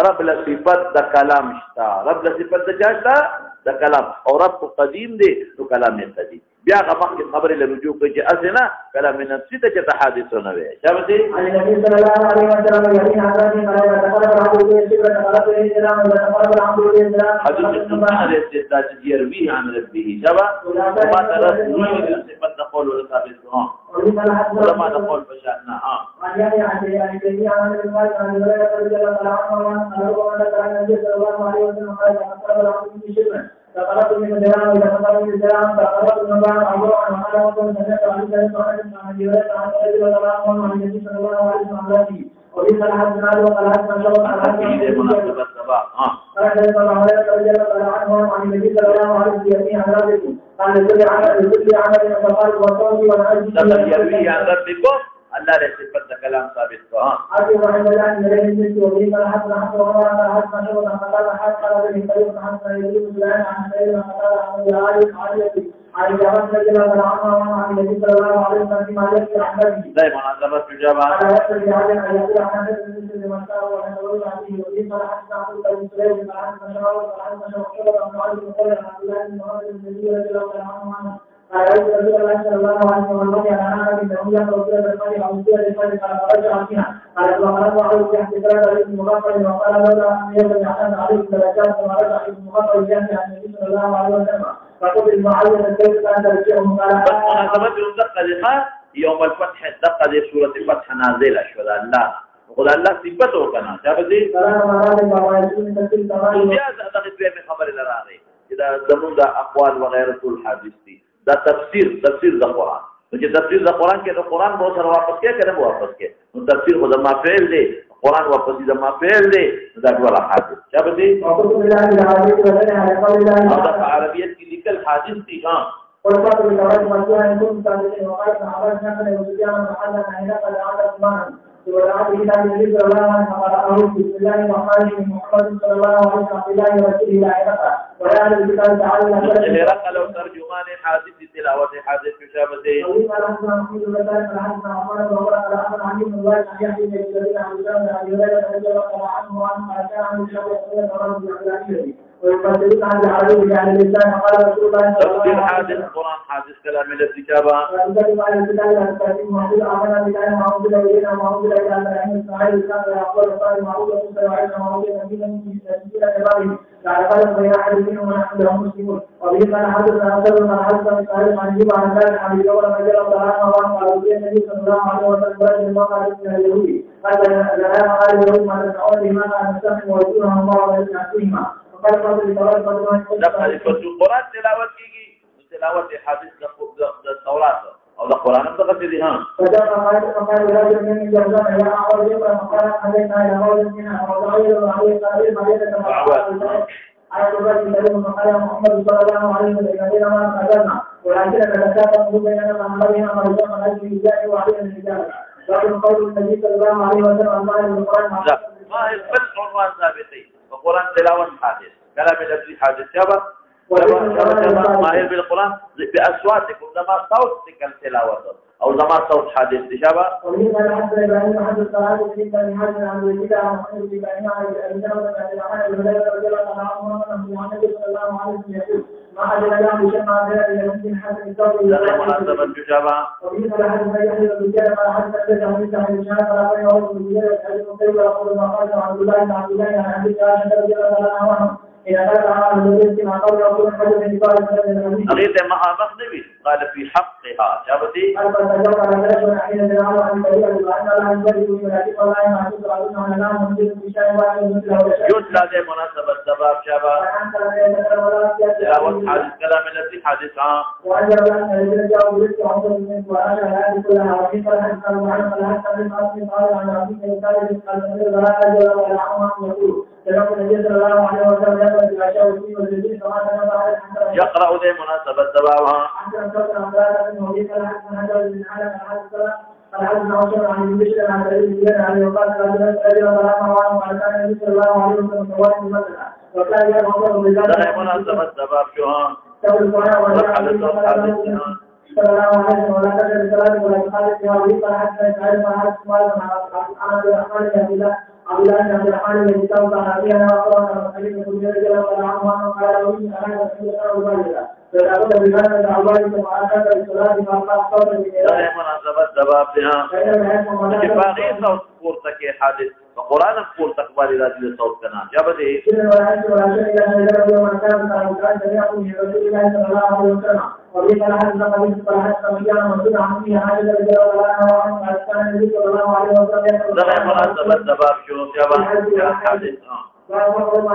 رب له صفات د کلام شتا رب له صفات د چاشتا د کلام او رب قدیم دی نو کلام یې قدیم بیا هغه خبر له رجوع کوي چې اسنه کلام نفسي ته چې حادثونه وي شابه عن النبي صلى الله عليه وسلم يحيى عن ذلك قال تقرب العبد بالشكر تقرب الاسلام وتقرب العبد بالاسلام حديث السنة الاستدلال يرويه عن ربه شبه وما ترسل صفات نقول ولا ثابت ولما نقول بشأننا عن يحيى عن سيدنا عن الإمام عن هريرة رضي الله عنه قال النبي صلى الله عليه وسلم قال تقرب العبد بالشكر فقرأت من الدرام إلى فقرأت من الدرام فقرأت من بعض عبرا عن مقالة وقال سمعت عن ذلك عن جوارة عن رجل الله عن النبي صلى الله عليه وسلم وفي صلاة النار وقال حسن شرط على حسن مناسبة الصباح قال صلى الله عليه وسلم عن النبي صلى الله عليه وسلم يأتي عن ربكم قال لكل عمل فقال والصوم والعجز يروي عن ربكم الله له صفات كلام ثابت ها أبي رحمه الله من غير الجنس وبه قال حسن حسن وقال حسن شرط عن قال حسن بن طريق حسن يجيب سليمان عن سيدنا قال عن عالية عن جابر رضي الله عنه عن النبي صلى الله عليه وسلم فيما يذكر عن نفسه دائما مناسبة الجواب على يسر بهذا أن يقول عن نفسه مثل ما شاء وأن يقول عليه وبه قال حسن عبد الله بن سليم قال حسن شرط قال حسن شرط عن معاذ بن قال عن عبد الله بن محمد بن رضي الله عنه قال رسول الله صلى الله عليه وسلم على نعمة الدنيا توصيل بالمال أو وصيل بالمال قال فرجع فيها قال وقال عليه في احتفال عليه المغفر وقال لولا أن يزل عن عليه درجات ورجع عليه المغفر جاء عن النبي صلى الله عليه وسلم فقل المعين كيف كان ترجعهم قال مناسبة الدقة يوم الفتح الدقة دي سورة الفتح نازلة شهد الله وقال الله صفته كنا شابه زيادة أدغت بها من خبر الأراضي إذا زمون دا أقوال وغيره الحادث دي دا تفسير دا قرآن چې تفسیر د قرآن کې د قرآن به سره واپس کې کنه واپس کې نو تفسیر خو د ما فعل دی قرآن واپس د ما فعل دی دا ټول حادث شابه دي او د عربیت کې لیکل حادث دي ها والفرق بالجواز مرجوع ان كنت تعلمين وقالت عباس نقل وسفيان محلا عندك لعل عثمان ورعاه كتاب النبي صلى الله عليه وسلم قرأه بسم الله الرحمن الرحيم محمد صلى الله عليه وسلم عبد الله ورسوله لا علاقه ويعلم الكتاب تعالى رقى لو ترجمان حادث تلاوة حادث مشابهه وقال حسن محمود بن ذلك حسن عمر بن عمر قال حسن علي بن الله عن يحيى بن الذين عن جابر عن هريره رضي الله عنه وعن عائشه عن الشافعي رضي الله عنه ويفسرون عن العربي يعني الإنسان قال رسول الله صلى الله عليه وسلم حادث القرآن حادث كلام الاستجابة وينزل على الكتاب التعليم معقول عملا بكلام معقول إلينا معقول إلى العلم الإسماعيلي كان يقول قال معقول موسى وعيسى معقول نبينا من تسجيل كباره على قدر بين أحد منهم ونحن له مسلمون وبه كان حدثنا أسد من حدث من سعيد عن جبع عن ذلك عن جبر مجال الله عنه قال النبي صلى الله عليه وسلم بعد المقع من اليهود قال لا قال اليهود ما تدعون بما كان نستخدم ويكونهم الله ويسعدهما دغه القرآن تلاوت کیږي تلاوت حدیث د تورات او د قرآن دغه دي ها فجاء قال رجل من جرزان يا اول يقرا قال علينا يا اول من وغير عليه قال ما يتكلم على الرجل الذي قال محمد صلى الله عليه وسلم الذين ما قدرنا ولكن تتكلم بيننا وبين ما رزق هذه الجاه وعلينا الحجاب لكن قول النبي صلى الله عليه وسلم الله القرآن ما هي العنوان ثابتين القرآن تلاوة حادث كلام الذي حادث شابه ماهر بالقرآن بأصواتكم لما صوت تكن تلاوة أو لما صوت حادث تشابه ومن قال حتى إبراهيم حتى الصلاة في كان حاجة عن الكتاب محمد بن إبراهيم عليه السلام عن الهداية رضي الله عنه محمد صلى الله عليه وسلم يقول ما حد لا يعمل شيئا مع ذلك إلا ممكن حسن الصوت لا مناسبة تشابه ومن قال حتى ما يحيى الرجال قال حتى ترجع من سعي الشهادة فلا يعود الرجال ويحدث الطيب ويقول ما قال عبد الله بن عبد الله عن حديث عائشة رضي الله عنها إذا قال تعالى الذي مع قول رسول حدث من قال أغيث معها مخنبي قال في حقها شابتي قال فتجرب على ذلك ونحن نجعل عن طريقة وأن لا ينبغي ولكن الله ما تسر علينا أن لا نمسك بشيء واحد مثله يتلى ذي مناسبة السباب شابه تلاوة حادث كلام الذي حادثها وأجر الله أن الذين جاءوا برزق عمر منك وأشهد هذه كلها وكيف الحديث قال وعلم الحديث من أصل قال عن ربك يقال قال من لا أجر ولا عمر يقول لكن النبي صلى الله عليه وسلم يقرأ بالعشاء والدين والجديد كما كان يقرأ ذي مناسبة سبابها عن عشر عن المشكلة عن الذين عليه وقال أجل الله وعن كان النبي صلى الله عليه وسلم سواء مثلا وكان يأمر بالله ذي مناسبة سباب شوها صلى الله عليه وسلم ولا تجد الصلاة ولا تخالف فيها ويقال حتى يتعلم هذا السؤال عن عبد الرحمن بن عبد الله عبد الرحمن الذي توقع فيها وقال خليفة الجلال وقال عنه قال وإن أراد أن يسأل ذلك فلابد بهذا الأعوال وأكثر الصلاة فقال صوت ذي مناسبة سباب فيها اتفاقي صوت قورتك حادث وقرآن قورتك بالي ذاتي صوت كنا جابته ولا شيء إلا يوم كان كان سمعه من رسول الله صلى الله عليه وسلم وبيت الحديث قبل صلاة الصبيان وسنة عنه حاجة رضي الله عنه كان النبي صلى الله عليه وسلم ذي مناسبة سباب شو جابه حادث وكل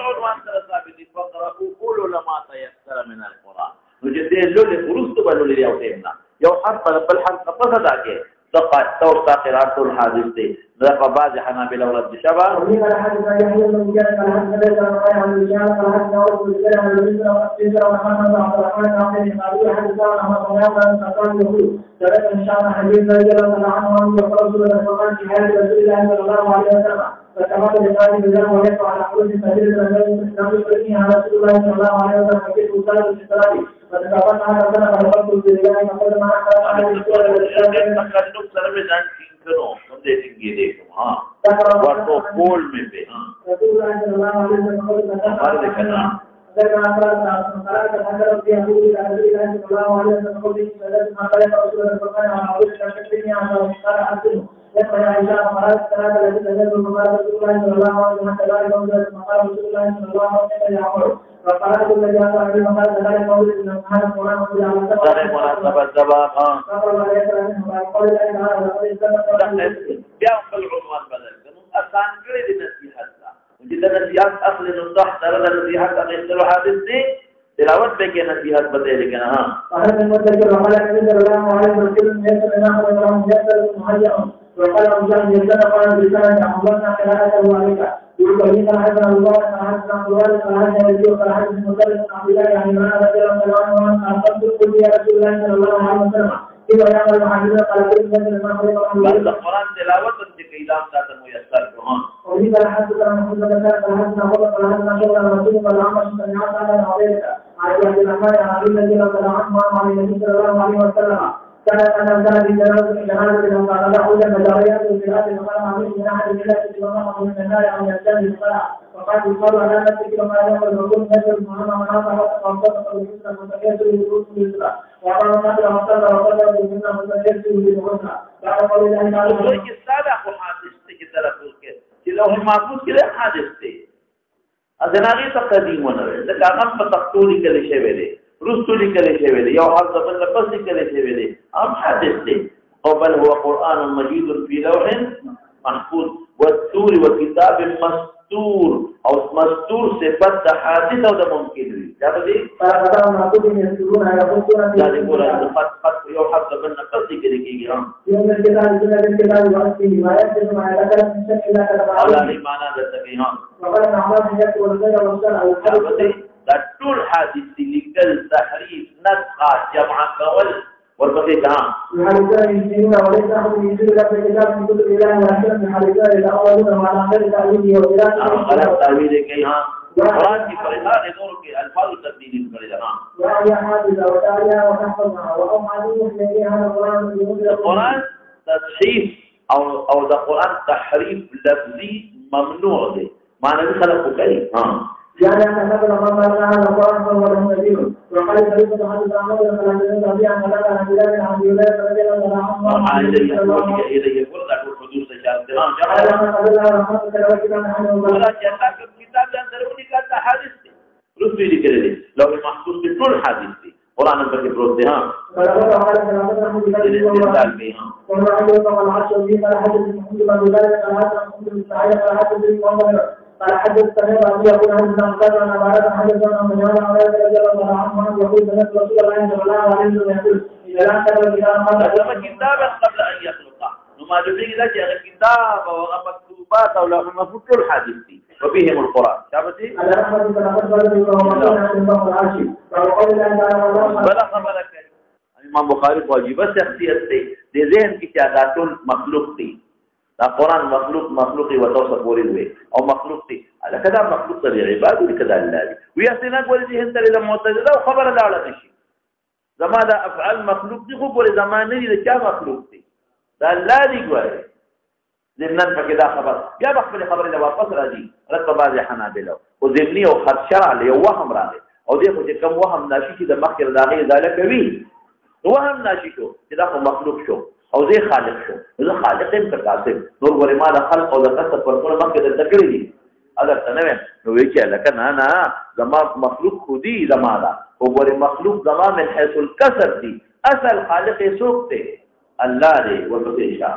عنوان ثلاثة فقرأوا قولوا لما تيسر من القرآن نجدين لولي فرصت بلولي اليوتيمنا يو حرف بالحرف قصد عكي توسط قراءة الحادث دي ذاك بعض حنابلة ورد شبه ومن الحديث يحيى بن جابر عن حديث عن الرجال عن نور الرجال عن الرجال وقيل محمد عبد الرحمن عن النبي حديث عن محمد قال يقول ثلاث ان شاء الله حديث رجل الله عنه وقال رسول الله في حال رسول الله صلى الله عليه وسلم فكما لقال بالله ويقع على كل سبيل الاسلام الذي على رسول الله صلى الله عليه وسلم في وصال الصلاه فتكون على ربنا فالفضل بالله وقد ما كان على تقدم سربزان كنو مندے tinggi देखो हां वाटो कोल में पे हां رسول الله صلى الله عليه وسلم हमारे देखना ذكر قال تفضل في ابو رسول الله صلى الله عليه وسلم قال ما قال رسول الله صلى الله عليه وسلم شكرني على قال حسن يقول عائشة قالت الثلاثة التي تنزل مقال رسول الله صلى الله عليه وسلم كذلك مقال رسول الله صلى الله عليه وسلم يعمر وقالت الذي أتى به مقال كذلك قول إن سبحان القرآن وقل على مناسبة الزباب فقال الله يسأل منه قال الله تعالى وقل سبب بيعمل العنوان بدل أسان كريد نسيحة جدا نسيحة أصل نصح ترى نسيحة أغير حادث دي تلاوت بك نسيحة بدل لكن فهذا المتذكر وقال النبي صلى الله عليه وسلم يسأل لنا ولهم يسأل مهيئ وقال مجاهد يسأل قال بلسان أحضرنا قراءته عليك يقول حسن الله حسن الله حسن الجو حسن المدرس عبد الله يعني ما رضي الله عنه أن تصدق يا رسول الله صلى الله عليه وسلم إذا يعمل حديثا قال كل من ما خلق الله القرآن تلاوة كلام ذات ميسر وإذا حدث عن محمد كان حسن خلق حسن شغل رسول الله عمش سمعت على عليك على عبد الرحمن عن النبي صلى الله عليه وسلم كان أنا ذا بجنازة لما قال له مجاريات في هذه المقام من أحد الناس وما من النار عن الجنة الصلاة وقال يقال على نفسك وما يقول الرسول نزل محمد مناطق وانطلق بالجنة متكاسل بالرسول بالصلاة وقال نقل وصلى وصلى بالجنة متكاسل بالرسول بعد قول الله تعالى وصلك السادة وحادثتي كتلفوك لو هم محفوظ كده حادثتي أذناغي تقديم ونوي لك أقام فتقتولي كده شبه رسولي كلي شويلي يو حظ من لقصي كلي شويلي أم حدثتي بل هو قرآن مجيد في لوح محفوظ والسور وكتاب مستور أو مستور صفت حادثة وده ممكن لي جاب دي فأنا محفوظ يسورون يقولون يعني يقول قد يو حظ من لقصي كلي كيجي يوم الكتاب وأسفه ما يكتب ما يذكر من شيء إلا كتب على الإيمان هذا تبيهان وقال نعمان يكتب والغير والشرع والحدث طول حادث لكل تحريف نسخة جمع كول والبقية الحديثان يجيون وليس أحد يجيون لك الكتاب من كتب الله والحكم الحديثان الأولون وعلى غير تأويله وإلى غير تأويله كي قرآن کی فرقان دور کے الفاظ تبدیلی کرے جانا وهي حافظة وتعالى وتحفظها وأمعدوه إليها القرآن قرآن تصحيف او دا قرآن تحریف لفظی ممنوع دے معنی خلق کوي يعني أن نقل ما قالنا هذا القرآن فهو له نذير وقال خليفة حديث عمر فلا تزال تبيعا فلا عن بلاد عن بلاد رضي الله عنه إليه يقول لك الحدوث تشابهان ولا جاءك كتاب دروني كانت حادث رسول لكره لو محفوظ بكل حادث قرآن پر کے پروت دے قال حدثنا ابي ابو هريره قال انا بارك حدثنا من يوم على رضي الله عنه يقول سمعت رسول الله صلى الله عليه وسلم يقول اذا لا ترى الكتاب كتابا قبل ان يخلق وما يدري اذا جاء الكتاب ومكتوبات او لوح محفوظ كل حديث وفيهم القران شابتي على رحمه الله بلا خبرك امام بخاری واجب شخصیت تے دے ذہن کی تعدادن مخلوق تھی دا قرآن مخلوق وتوصف ورده او مخلوق تي على كذا مخلوق للعباد وكذا لله ويحسنك ولدي انت اذا معتزله وخبر لا على شيء زما دا افعال مخلوق دي خو پر زمانه دي دا مخلوق دي دا الله دي ګوره ضمن فكذا خبر يا بخبر خبر له واپس راځي رد بعض حنابلة او ضمني او خط شرع له وهم راځي او دې خو چې کوم وهم ناشي چې د مخکره داغه ازاله کوي وهم ناشي شو چې دا مخلوق شو او زه خالق شو زه خالق هم کاسب نور ګورې ما د خلق او د کسب پر ټول مخکې د تکړې دي اگر تنه نو وی چې لکه نه زما مخلوق خودي زما دا او ګورې مخلوق زما من حيث الكسر دي اصل خالق سوق ته الله دې ورته انشاء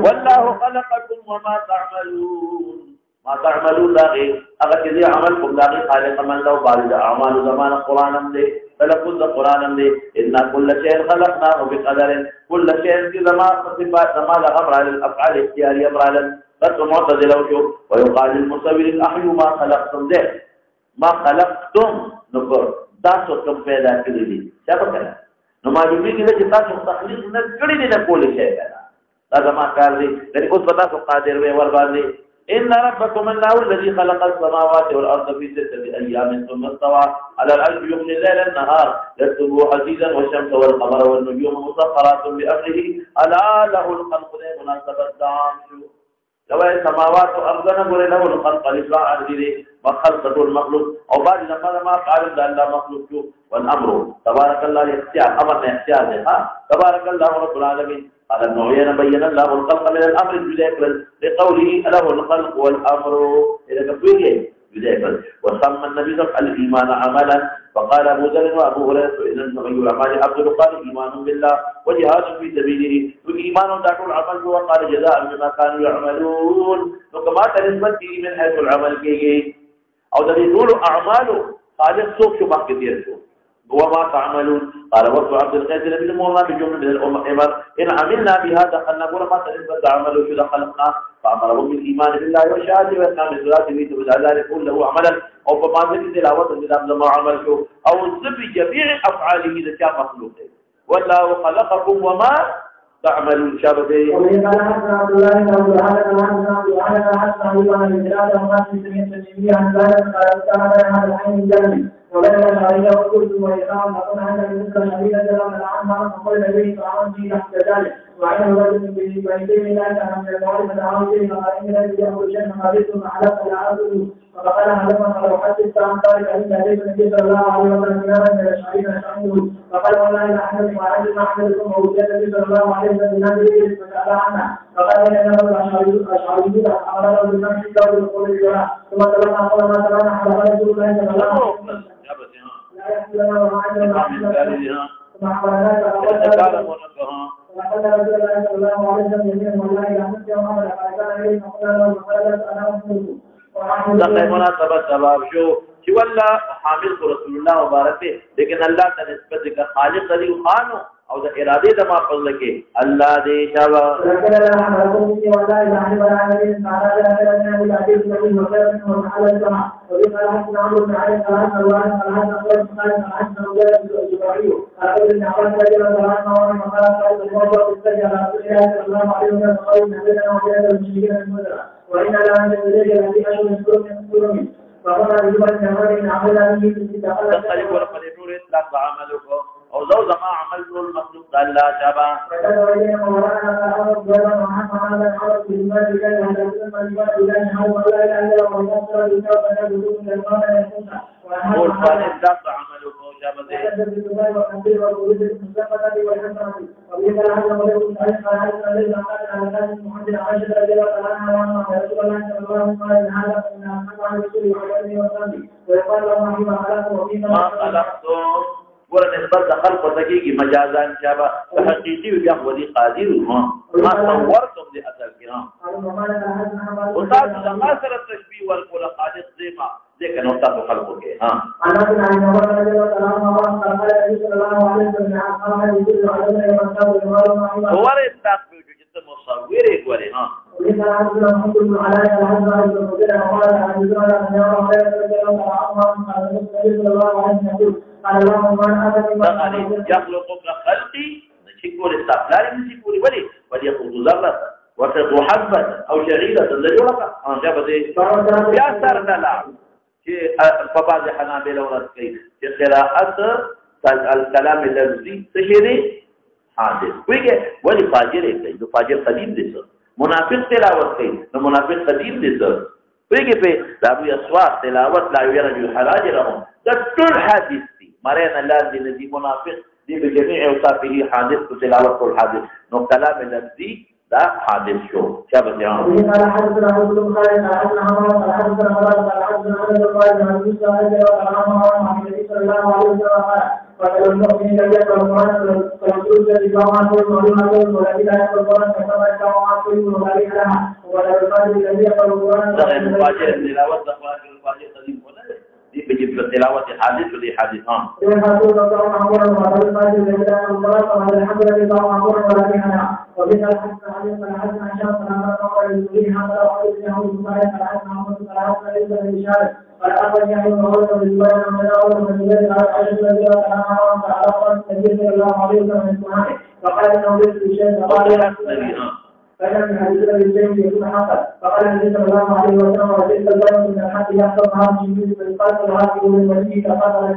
والله خلقكم وما تعملون ما تعملون داغه اگر چې عمل کوم داغه خالق من لو بعد اعمال زمان قران هم دې فلقد القرآن دي إن كل شيء خلقناه بقدر كل شيء في زمان صفات زمان أمر على الأفعال اختياري أمر على بس معتزلة وشوف ويقال للمصور الأحيو ما خلقتم ده ما خلقتم نقول تاسو کم پیدا کړی دي څه په کنه نو ما دې کې چې تاسو تخلیق نه کړی دي نه کولې شي کنه دا زما کار دی لکه اوس پتا سو قادر وي ور باندې إن ربكم الله الذي خلق السماوات والأرض في 6 أيام ثم استوى على العرش يغشي الليل النهار يطلبه حديدا والشمس والقمر والنجوم مسخرات بأمره ألا له الخلق مناسبة دعام لو السماوات والأرض نقول له الخلق لإسراء أرضه وخلقه المخلوق أو بعد لما قال الله مخلوق والأمر تبارك الله الاختيار أمرنا اختيار تبارك الله رب العالمين قال النوعين بين الله الخلق من الأمر بذكر لقوله له الخلق والأمر إذا كفيه بذكر وسمى النبي صلى الله عليه وسلم الإيمان عملا فقال أبو ذر وأبو هريرة إن النبي الأعمال عبد قال إيمان بالله وجهاد في سبيله والإيمان ذاك العمل وقال جزاء بما كانوا يعملون وكما تنسبت من حيث العمل كيه أو الذي يقول أعماله خالق سوق شو ما كثير شو وما تعملون قال وقت عبد القادر بن مولانا بجمله من الامر ان عملنا بهذا خلنا نقول ما تنبت عملوا شو خلقنا فامرهم بالايمان بالله وشهاده واقام الصلاه وذلك كله عملا او فما ذكر تلاوه الكتاب لما عمل شو او ذكر جميع افعاله اذا كان مخلوق والله خلقكم وما تعملون شابته ومن قال حسن عبد الله بن عبد الرحمن حسن عبد الله بن بلاد وما في سبيل عن ذلك قال هذا الحين الجنه وبين الشرعية وكل وإقام نكون عند مثل شديدة جرم العامة فقل لديه طعام في تحت ذلك وعين رجل بيتين لا كان من المعرفة تعاون به فقائم الذي يأخذ شيء مخالفه معلق العاصل فقال هذا لو حدثت عن ذلك عند حديث النبي صلى الله عليه وسلم من الشرعية نشأنه فقال والله لا أحد ما أحدثكم ووجد النبي صلى الله عليه وسلم من هذه فسأل عنها فقال إنه الأشعريون أمرنا بالنفس الدور القول الجراح ثم تلقى قول ما ترانا على رسول الله صلى الله عليه وسلم لا يحل لنا وعلم وقال رسول الله صلى الله عليه وسلم يمين والله لا مسجد وحمد فكان إليه فقال له فقالت أنا أسلم دقیق مناسبت جواب شو چې والله حامل رسول الله مبارک دی لیکن الله ته نسبت ذکر خالق دی خانو او د اراده د ما فضل کې الله دې شابه رسول الله حرکت دی والله لا اله الا الله تعالی اجرنا بالعزيز الذي وكرم وتعالى السماء وبما حسن عمرو بن علي قال الله تعالى قال حسن وجل الجبريل قال ان عمل رجل الله وقال قال الله استجاب رسول الله عليه وسلم قال نبينا وجل المشركين المدرة وإن لا أن إليك الذي أشهر يذكرني فقال رجل جمال عمل به دخل ګور په نور اطلاق عمل کو او زو زما عمل ټول مخلوق د الله جابا ټول په اطلاق عمل کو جابا دې ما خلقتم ور نسبت خلق تکي مجازان شابه حقيقي بیا ودي قادر ما صورتم دي اصل کې او تاسو د ما سره تشبيه ورکول قادر زما ځکه نو تاسو خلقو کې ها ور استقبل چې مصور ګوري ها يخلق كخلقي نشكور استقلال نشكور ولي يخلق ذرة وتقو حبة أو شعيرة لجوعك جابت يا سردلا فبعض حنابلة ورسكي في قراءة الكلام اللفظي تشيري حادث ولي فاجر إيه فاجر قديم دي منافق تلاوت كي منافق قديم دي ويجي في لابو يسوار تلاوت لا يرجو حراجرهم ده كل حادث مرينا الذي الذي منافق دي بجميع اوصافه حادث تلاوت الحادث نو كلام اللفظي ده حادث شو شابه يا عم قال حدثنا عبد الله قال حدثنا عمر قال حدثنا عمر قال حدثنا عبد الله قال حدثنا عبد الله قال عن النبي صلى الله عليه وسلم قال المؤمن الذي يقرأ القرآن فيقول الجماعة والمعلومات والذي لا يقرأ القرآن كما الجماعة والمعلومات لها ولا الفاجر الذي يقرأ القرآن الفاجر التلاوة الفاجر قديم ولا دي بيجي تلاوة حادث ودي حادث ها فكان من حديث ابي زيد يكون حقا فقال النبي صلى الله عليه وسلم وتلك الجنه من الحق يحصلها من جبريل فيقاتل هذه من المدينه فقاتل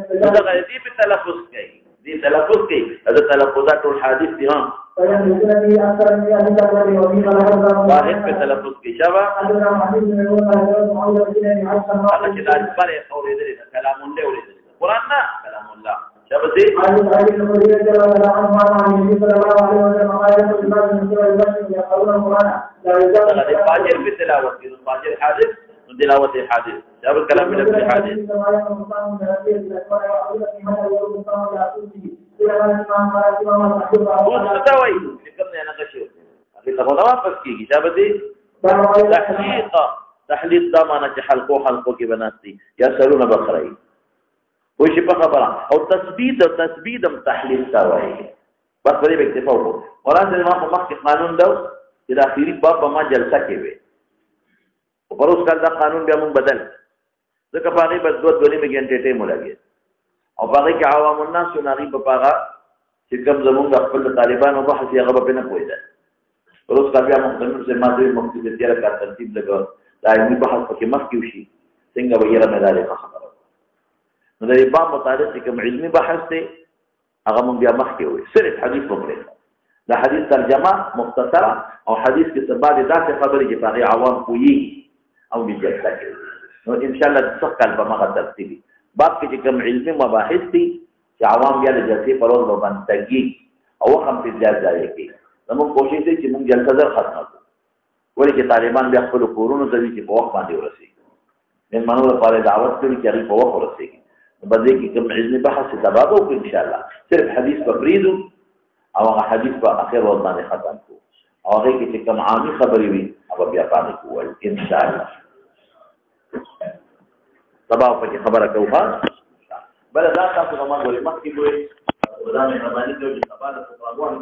دي بالتلفظ كي دي تلفظ كي هذا تلفظات الحديث دي ها فيملكون به اكثر من اهل الجنه وفي واحد بالتلفظ كي شباب حدثنا محمد بن يوسف قال معاويه بن ابي حفص هذا كده بره اوريد كلام الله اوريد قران كلام الله شباب دي قال علي بن ابي طالب رضي الله عنه عن النبي صلى الله عليه وسلم قال يقول الناس من سوره البشر يقرؤون القران لا يزال الفاجر في التلاوه الفاجر حادث من تلاوه الحادث شباب الكلام من الحادث مستوي فكرنا انا غشيت اخي تبغى واپس کیږي شباب دي تحلیق دا معنا چې حلقو کې بناستي یا سرونه بخرای وشي په خبره او تثبیت هم تحلیل سوای بس په دې اکتفا وکړو ورته ما په مخکې قانون دا چې د اخیری باب ما جلسه کې وي او پر اوس کال دا قانون بیا موږ بدل ځکه په هغه بس 2.5 غنټې ټیم ولګي او په هغه کې عوام الناس ناغي په هغه چې کوم زمونږ خپل طالبانو بحث یې هغه په نه پوهیدل پر اوس کال بیا موږ څنګه ما دې مخکې د تیر کار ترتیب لګو دا یې په حق کې مخکې وشي څنګه به یې مدارې خبره نو د باب مطالعه کوم علمي بحث دی هغه مونږ بیا مخکې وي صرف حدیث وکړي دا حدیث ترجمه مختصره او حدیث کې څه بعد داسې خبرې چې په عوام کوي او دې جلسه کې نو ان شاء الله څه کال به مغه تفصیلي باب کې کوم علمي مباحث دي چې عوام بیا د جلسې په ورځ باندې تګي او هم په ځای ځای کې زموږ کوشش دی چې موږ جلسه در ختمه کړو ولې چې طالبان بیا خپل کورونو ته دي چې په وخت باندې ورسېږي نن منو لپاره دعوت کوي چې هغه په وخت ورسېږي بدې کې کوم علمي بحث سبب او ان شاء الله صرف حدیث په بریدو او هغه حدیث په اخر ورځ باندې ختم کو او هغه کې کوم عامي خبرې وي او بیا پاتې کوی ان شاء الله سبا په خبره کوه بل دا تاسو کومه ولې مخکې وي ودانه باندې چې سبا د پروګرام